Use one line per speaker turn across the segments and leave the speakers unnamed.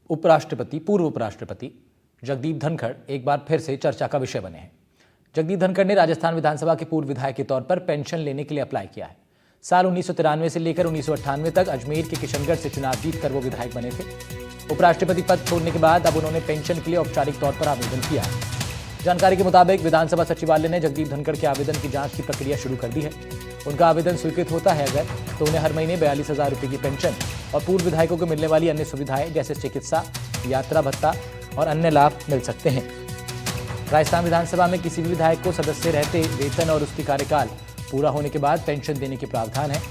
उपराष्ट्रपति पूर्व उपराष्ट्रपति जगदीप धनखड़ एक बार फिर से चर्चा का विषय बने हैं। जगदीप धनखड़ ने राजस्थान विधानसभा के पूर्व विधायक के तौर पर पेंशन लेने के लिए अप्लाई किया है। साल 1993 से लेकर 1998 तक अजमेर के किशनगढ़ से चुनाव जीतकर वो विधायक बने थे। उपराष्ट्रपति पद छोड़ने के बाद अब उन्होंने पेंशन के लिए औपचारिक तौर पर आवेदन किया है। जानकारी के मुताबिक विधानसभा सचिवालय ने जगदीप धनखड़ के आवेदन की जांच की प्रक्रिया शुरू कर दी है। उनका आवेदन स्वीकृत होता है अगर, तो उन्हें हर महीने 42,000 रुपये की पेंशन और पूर्व विधायकों को मिलने वाली अन्य सुविधाएं जैसे चिकित्सा, यात्रा भत्ता और अन्य लाभ मिल सकते हैं। राजस्थान विधानसभा में किसी भी विधायक को सदस्य रहते वेतन और उसकी कार्यकाल पूरा होने के बाद पेंशन देने के प्रावधान है।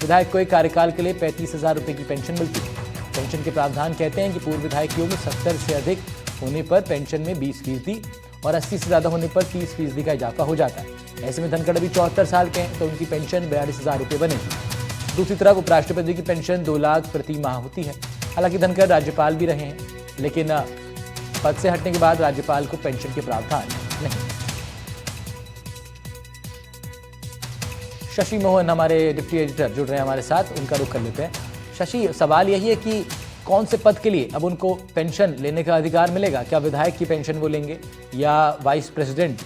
विधायक को एक कार्यकाल के लिए 35,000 रुपये की पेंशन मिलती है। पेंशन के प्रावधान कहते हैं कि पूर्व विधायकियों में 70 से अधिक होने पर पेंशन में 20% और 80 से ज्यादा होने पर 30% का इजाफा हो जाता है। ऐसे में धनखड़ अभी 74 साल के हैं तो उनकी पेंशन 42,000 रुपये बनेगी। दूसरी तरफ उपराष्ट्रपति की पेंशन 2 लाख प्रति माह होती है। हालांकि धनखड़ राज्यपाल भी रहे हैं, लेकिन पद से हटने के बाद राज्यपाल को पेंशन के प्रावधान नहीं। शशि मोहन हमारे डिप्टी एडिटर जुड़ रहे हैं हमारे साथ, उनका रुख कर लेते हैं। शशि, सवाल यही है कि कौन से पद के लिए अब उनको पेंशन लेने का अधिकार मिलेगा? क्या विधायक की पेंशन वो लेंगे या वाइस प्रेसिडेंट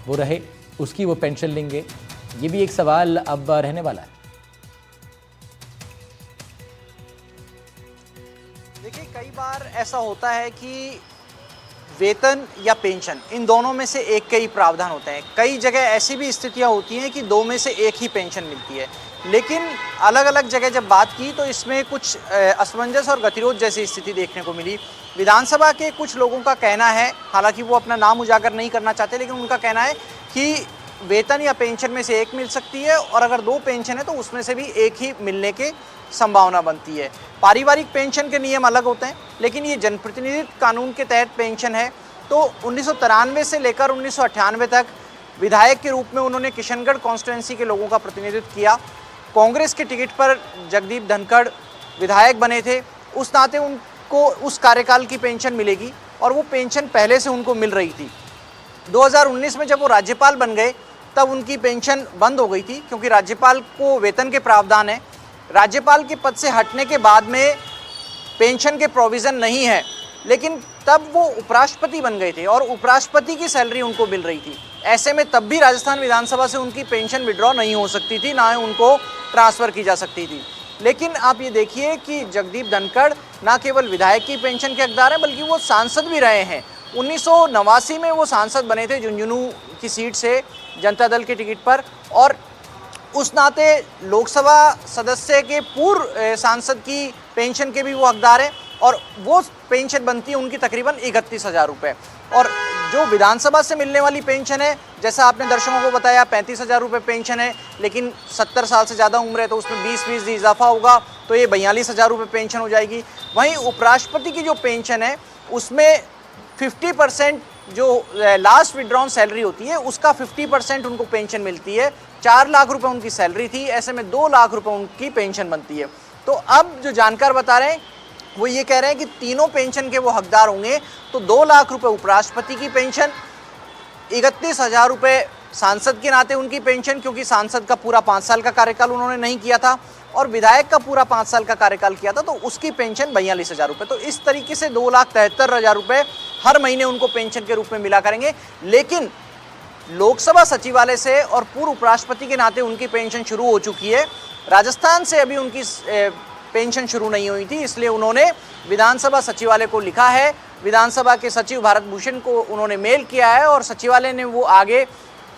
वो रहे उसकी वो पेंशन लेंगे? ये भी एक सवाल अब रहने वाला है।
देखिए, कई बार ऐसा होता है कि वेतन या पेंशन, इन दोनों में से एक के ही प्रावधान होते हैं। कई जगह ऐसी भी स्थितियां होती हैं कि दो में से एक ही पेंशन मिलती है, लेकिन अलग अलग जगह जब बात की तो इसमें कुछ असमंजस और गतिरोध जैसी स्थिति देखने को मिली। विधानसभा के कुछ लोगों का कहना है, हालांकि वो अपना नाम उजागर नहीं करना चाहते, लेकिन उनका कहना है कि वेतन या पेंशन में से एक मिल सकती है और अगर 2 पेंशन है तो उसमें से भी एक ही मिलने की संभावना बनती है। पारिवारिक पेंशन के नियम अलग होते हैं, लेकिन ये जनप्रतिनिधित्व कानून के तहत पेंशन है। तो 1993 से लेकर 1998 तक विधायक के रूप में उन्होंने किशनगढ़ कॉन्स्टिट्यूंसी के लोगों का प्रतिनिधित्व किया। कांग्रेस के टिकट पर जगदीप धनखड़ विधायक बने थे, उस नाते उनको उस कार्यकाल की पेंशन मिलेगी और वो पेंशन पहले से उनको मिल रही थी। 2019 में जब वो राज्यपाल बन गए तब उनकी पेंशन बंद हो गई थी, क्योंकि राज्यपाल को वेतन के प्रावधान है। राज्यपाल के पद से हटने के बाद में पेंशन के प्रोविज़न नहीं है, लेकिन तब वो उपराष्ट्रपति बन गए थे और उपराष्ट्रपति की सैलरी उनको मिल रही थी। ऐसे में तब भी राजस्थान विधानसभा से उनकी पेंशन विड्रॉ नहीं हो सकती थी, ना ही उनको ट्रांसफ़र की जा सकती थी। लेकिन आप ये देखिए कि जगदीप धनखड़ ना केवल विधायक की पेंशन के हकदार हैं, बल्कि वो सांसद भी रहे हैं। 1989 में वो सांसद बने थे झुंझुनू की सीट से जनता दल के टिकट पर, और उस नाते लोकसभा सदस्य के पूर्व सांसद की पेंशन के भी वो हकदार हैं और वो पेंशन बनती है उनकी तकरीबन 31,000 रुपये। और जो विधानसभा से मिलने वाली पेंशन है, जैसा आपने दर्शकों को बताया, 35,000 रुपये पेंशन है, लेकिन 70 साल से ज़्यादा उम्र है तो उसमें 20% इजाफा होगा तो ये 42,000 रुपये पेंशन हो जाएगी। वहीं उपराष्ट्रपति की जो पेंशन है उसमें 50% जो लास्ट विड्रॉन सैलरी होती है उसका 50% उनको पेंशन मिलती है। 4 लाख रुपए उनकी सैलरी थी, ऐसे में 2 लाख रुपए उनकी पेंशन बनती है। तो अब जो जानकार बता रहे हैं वो ये कह रहे हैं कि तीनों पेंशन के वो हकदार होंगे, तो 2 लाख रुपए उपराष्ट्रपति की पेंशन, 31,000 रुपये सांसद के नाते उनकी पेंशन, क्योंकि सांसद का पूरा 5 साल का कार्यकाल उन्होंने नहीं किया था, और विधायक का पूरा 5 साल का कार्यकाल किया था तो उसकी पेंशन 42,000 रुपये। तो इस तरीके से 2,73,000 रुपये हर महीने उनको पेंशन के रूप में मिला करेंगे। लेकिन लोकसभा सचिवालय से और पूर्व उपराष्ट्रपति के नाते उनकी पेंशन शुरू हो चुकी है। राजस्थान से अभी उनकी पेंशन शुरू नहीं हुई थी, इसलिए उन्होंने विधानसभा सचिवालय को लिखा है। विधानसभा के सचिव भारत भूषण को उन्होंने मेल किया है और सचिवालय ने वो आगे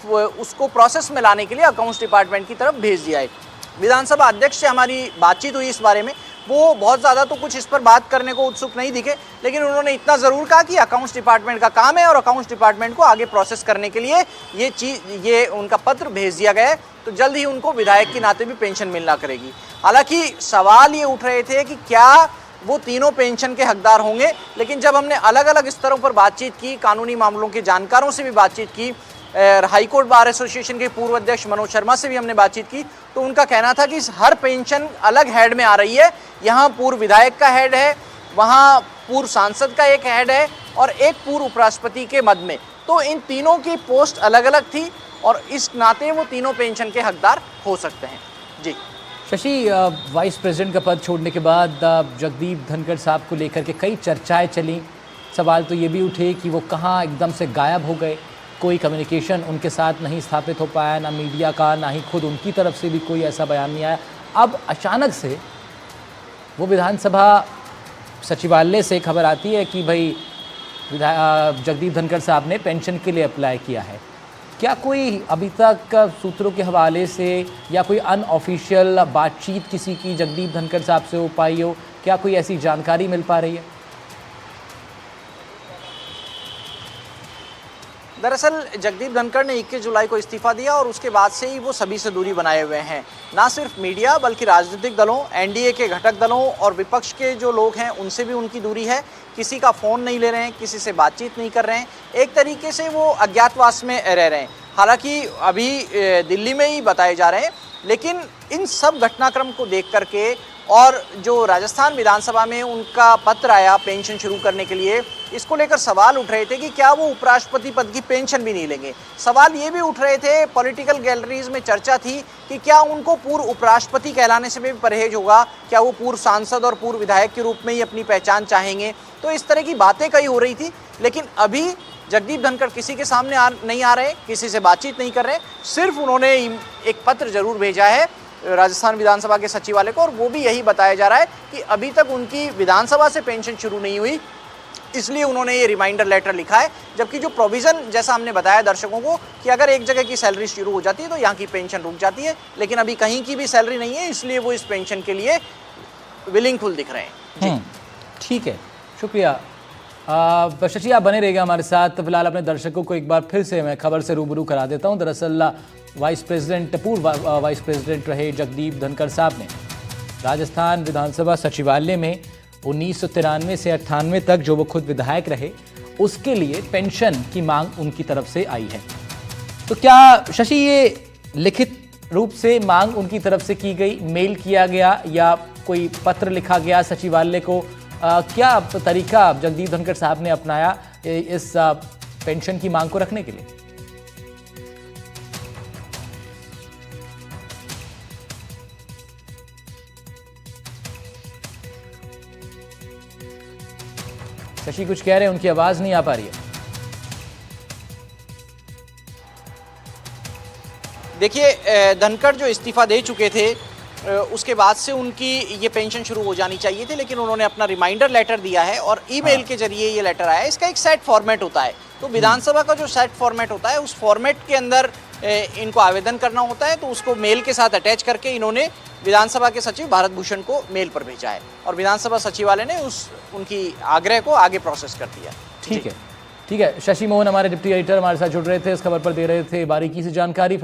उसको प्रोसेस में लाने के लिए अकाउंट्स डिपार्टमेंट की तरफ भेज दिया है। विधानसभा अध्यक्ष से हमारी बातचीत हुई इस बारे में, वो बहुत ज़्यादा तो कुछ इस पर बात करने को उत्सुक नहीं दिखे, लेकिन उन्होंने इतना ज़रूर कहा कि अकाउंट्स डिपार्टमेंट का काम है और अकाउंट्स डिपार्टमेंट को आगे प्रोसेस करने के लिए ये उनका पत्र भेज दिया गया है, तो जल्द ही उनको विधायक के नाते भी पेंशन मिलना करेगी। हालांकि सवाल ये उठ रहे थे कि क्या वो तीनों पेंशन के हकदार होंगे, लेकिन जब हमने अलग अलग स्तरों पर बातचीत की, कानूनी मामलों के जानकारों से भी बातचीत की, हाईकोर्ट बार एसोसिएशन के पूर्व अध्यक्ष मनोज शर्मा से भी हमने बातचीत की, तो उनका कहना था कि हर पेंशन अलग हेड में आ रही है। यहाँ पूर्व विधायक का हेड है, वहाँ पूर्व सांसद का एक हेड है और एक पूर्व उपराष्ट्रपति के मद में, तो इन तीनों की पोस्ट अलग अलग थी और इस नाते वो तीनों पेंशन के हकदार हो सकते हैं। जी
शशि, वाइस प्रेसिडेंट का पद छोड़ने के बाद जगदीप धनखड़ साहब को लेकर के कई चर्चाएं चली। सवाल तो ये भी उठे कि वो कहाँ एकदम से गायब हो गए, कोई कम्युनिकेशन उनके साथ नहीं स्थापित हो पाया, ना मीडिया का, ना ही खुद उनकी तरफ से भी कोई ऐसा बयान नहीं आया। अब अचानक से वो विधानसभा सचिवालय से खबर आती है कि भाई जगदीप धनखड़ साहब ने पेंशन के लिए अप्लाई किया है। क्या कोई अभी तक सूत्रों के हवाले से या कोई अनऑफिशियल बातचीत किसी की जगदीप धनखड़ साहब से हो पाई हो? क्या कोई ऐसी जानकारी मिल पा रही है?
दरअसल जगदीप धनखड़ ने 21 जुलाई को इस्तीफा दिया और उसके बाद से ही वो सभी से दूरी बनाए हुए हैं। ना सिर्फ मीडिया बल्कि राजनीतिक दलों, एनडीए के घटक दलों और विपक्ष के जो लोग हैं उनसे भी उनकी दूरी है। किसी का फ़ोन नहीं ले रहे हैं, किसी से बातचीत नहीं कर रहे हैं। एक तरीके से वो अज्ञातवास में रह रहे हैं। हालांकि अभी दिल्ली में ही बताए जा रहे हैं, लेकिन इन सब घटनाक्रम को देख करके और जो राजस्थान विधानसभा में उनका पत्र आया पेंशन शुरू करने के लिए, इसको लेकर सवाल उठ रहे थे कि क्या वो उपराष्ट्रपति पद की पेंशन भी नहीं लेंगे। सवाल ये भी उठ रहे थे, पॉलिटिकल गैलरीज में चर्चा थी कि क्या उनको पूर्व उपराष्ट्रपति कहलाने से भी परहेज होगा, क्या वो पूर्व सांसद और पूर्व विधायक के रूप में ही अपनी पहचान चाहेंगे। तो इस तरह की बातें कई हो रही थी, लेकिन अभी जगदीप धनखड़ किसी के सामने नहीं आ रहे, किसी से बातचीत नहीं कर रहे। सिर्फ उन्होंने एक पत्र जरूर भेजा है राजस्थान विधानसभा के सचिवालय को, और वो भी यही बताया जा रहा है कि अभी तक उनकी विधानसभा से पेंशन शुरू नहीं हुई, इसलिए उन्होंने ये रिमाइंडर लेटर लिखा है। जबकि जो प्रोविज़न, जैसा हमने बताया दर्शकों को, कि अगर एक जगह की सैलरी शुरू हो जाती है तो यहाँ की पेंशन रुक जाती है, लेकिन अभी कहीं की भी सैलरी नहीं है, इसलिए वो इस पेंशन के लिए विलिंगफुल दिख रहे हैं।
ठीक है, शुक्रिया। शशि, आप बने रहिएगा हमारे साथ। फिलहाल अपने दर्शकों को एक बार फिर से मैं खबर से रूबरू करा देता हूँ। दरअसल पूर्व वाइस प्रेसिडेंट रहे जगदीप धनखड़ साहब ने राजस्थान विधानसभा सचिवालय में 1993 से 98 तक जो वो खुद विधायक रहे, उसके लिए पेंशन की मांग उनकी तरफ से आई है। तो क्या शशि, ये लिखित रूप से मांग उनकी तरफ से की गई, मेल किया गया या कोई पत्र लिखा गया सचिवालय को? क्या तरीका जगदीप धनखड़ साहब ने अपनाया इस पेंशन की मांग को रखने के लिए? शशि कुछ कह रहे हैं, उनकी आवाज नहीं आ पा रही है।
देखिए, धनखड़ जो इस्तीफा दे चुके थे, उसके बाद से उनकी ये पेंशन शुरू हो जानी चाहिए थी, लेकिन उन्होंने अपना रिमाइंडर लेटर दिया है और ईमेल के जरिए ये लेटर आया है। इसका एक सेट फॉर्मेट होता है, तो विधानसभा का जो सेट फॉर्मेट होता है, उस फॉर्मेट के अंदर इनको आवेदन करना होता है, तो उसको मेल के साथ अटैच करके इन्होंने विधानसभा के सचिव भारत भूषण को मेल पर भेजा है और विधानसभा सचिवालय ने उनकी आग्रह को आगे प्रोसेस कर दिया।
ठीक है। शशि मोहन हमारे डिप्टी एडिटर हमारे साथ जुड़ रहे थे, इस खबर पर दे रहे थे बारीकी से जानकारी।